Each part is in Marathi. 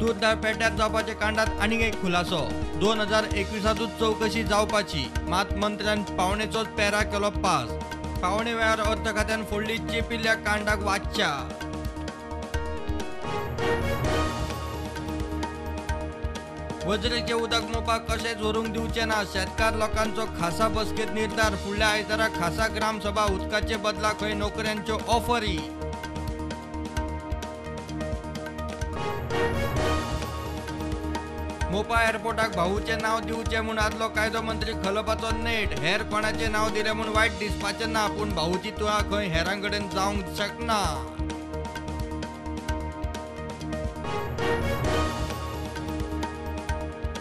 तूर पेट्यात जावपाचे कांडात आनीक एक खुलासो 2021 चौकशी जावपाची मात मंत्र्यान पावणेचोच पेरा केलो पास. पावणे वेळार अर्थ खात्यान फोडली चेपिल्ल्या कांडाक वाच्या. वज्रेचे उदक मोपाक कशेंच व्हरूंक दिवचे ना शेतकार लोकांचो खासा बसकेत निर्धार. फुडल्या आयतारा खासा ग्रामसभा उदकाचे बदला खंय नोकऱ्यांच्यो ऑफरी. मोपा एअरपोर्टाक भाऊचे नाव दिवचे म्हूण आदलो कायदो मंत्री खलोपाचो नेट. हेर कोणाचे नाव दिले म्हूण वायट दिसपाचे ना पूण भाऊची तुळा खंय हेरांकडेन जावंक शकना.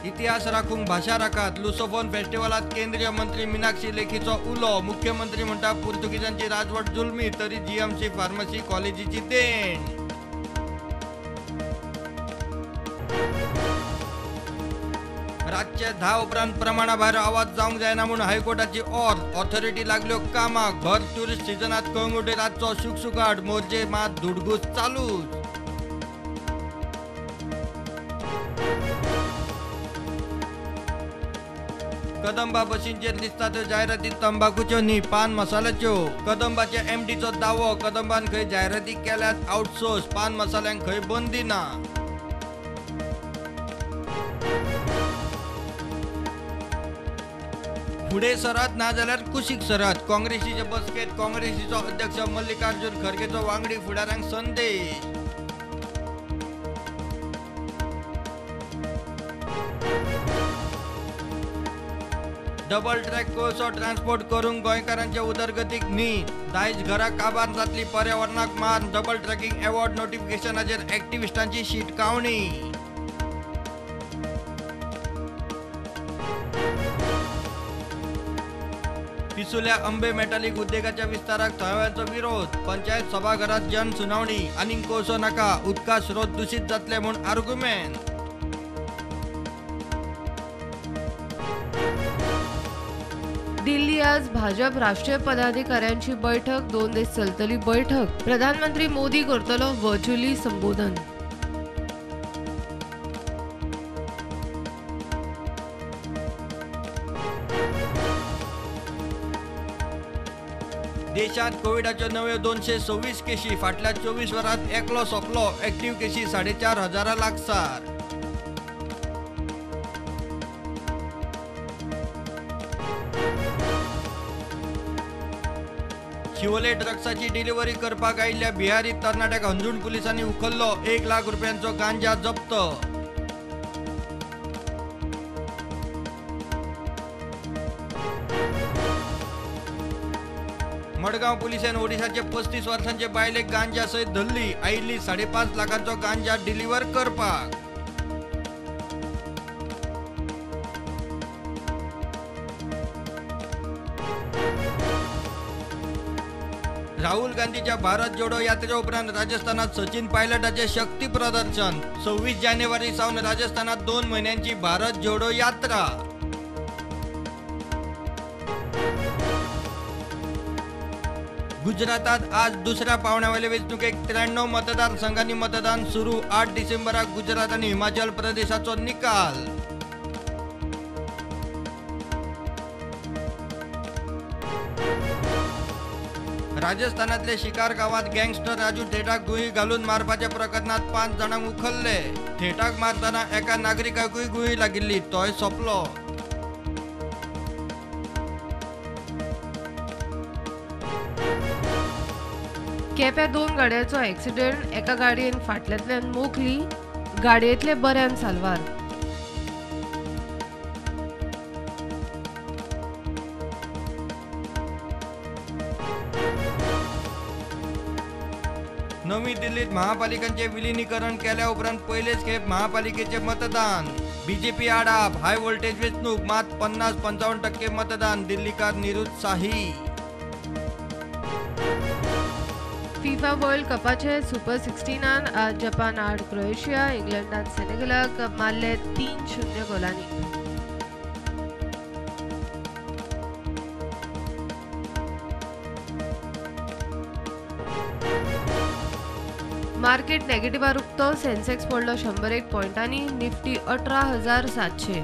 इतिहास राखूंक भाषा राखात. लुसोफोन फेस्टिवलात केंद्रीय मंत्री मीनाक्षी लेखीचो उलो. मुख्यमंत्री म्हणटा पुर्तुगीजांची राजवट जुलमी तरी जीएमसी फार्मसी कॉलेजीची देण. रातचे 10 उपरांत प्रमाणा भायर आवाज जावंक जायना म्हूण हायकोर्टाची ऑथॉरिटी लागल्यो कामाक. भर ट्युरिस्ट सिजनात कळंगुटे रातचो शुकशुकाट मोर्चे मात धुडगूस चालूच. कदंबा बसींचेर दिसता त्यो जायराती तंबाखूच्यो न्ही पान मसाल्याच्यो. कदंबाच्या एमडीचो दावो कदंबान खंय जायराती केल्यात आउटसोर्स पान मसाल्यांक खंय बंदी ना. फुडें सरत ना जाल्यार कुशीक सरत. काँग्रेसीचे बसकेत काँग्रेसीचो अध्यक्ष मल्लिकार्जुन खरगेचो वांगडी फुडाऱ्यांक संदेश. डबल ट्रॅक कोळसो ट्रान्सपोर्ट करूंक गोंयकारांच्या उदरगतीक न्ही. दायज घरा काबार जातली पर्यावरणाक मार. डबल ट्रॅकिंग अवॉर्ड नोटिफिकेशनाचेर एक्टिव्हिस्टांची शिटकावणी. पिसुल्या अंबे मेटालीक उद्देगाच्या विस्ताराक थळाव्यांचो विरोध. पंचायत सभाघरात जन सुनावणी. आनीक कोळसो नाका उदका स्रोत दूषित जातले म्हूण आर्ग्युमेंट. दिल्ली आज भाजप राष्ट्रीय पदाधिकाऱ्यांची बैठक. 2 दीस चलतली बैठक. प्रधानमंत्री मोदी करतलो व्हर्च्युअली संबोधन. देशात कोविडाच्यो नव्यो 226 केशी. फाटल्या 24 वरांत एकलो सोंपलो. एक्टिव्ह केशी 4,500 लागसार. शिवोले ड्रग्साची डिलिव्हरी करपाक आयिल्ल्या बिहारी तरणाट्याक हंजूण पुलिसांनी उखल्लो. 1 लाख रुपयांचो गांजा जप्त. मडगांव पुलिसांन ओडिशाचे 35 वर्सांचे बायलेक गांजा सयत धरली. आयिल्ली 5.5 लाखांचो गांजा डिलिव्हर करपाक. राहुल गांधीच्या भारत जोडो यात्रे उपरांत राजस्थानात सचिन पायलटाचे शक्ती प्रदर्शन. 26 जानेवारी सावन राजस्थानात 2 महिन्यांची भारत जोडो यात्रा. गुजरातात आज दुसऱ्या पावण्यावेले वेंचणुकेक 93 मतदारसंघांनी मतदान सुरू. 8 डिसेंबराक गुजरात आणि हिमाचल प्रदेशाचो निकाल. राजस्थानातले शिकार गावात गँगस्टर राजू थेटाक गुळी घालून मारपाच्या प्रकरणात 5 जाणांक उखलले. थेटाक मारताना एका नागरिकाकूय गुळी लागिल्ली तोय सोंपलो. केप्यां 2 गाडयांचो ॲक्सिडेंट. एका गाडयेन फाटल्यांतल्यान मोखली. गाडयेंतले बऱ्यान साल्वार. नवी दिल्लीत महापालिकांचे विलिनीकरण केल्या उपरांत पहिलेच खेप महापालिकेचे मतदान. बीजेपी आडाप हाय व्होल्टेज वेंचणूक मात 50-55% मतदान. दिल्लीकार निरुत्साही. फिफा वर्ल्ड कपाचे सुपर 16 आज जपान आड क्रोएशिया. इंग्लंडान सेनेगलाक मारले 3-0 गोलांनी. मार्केट नेगेटिव्ह रुकतो. सेन्सेक्स पडलो 101 पॉयंटांनी. निफ्टी 18,700.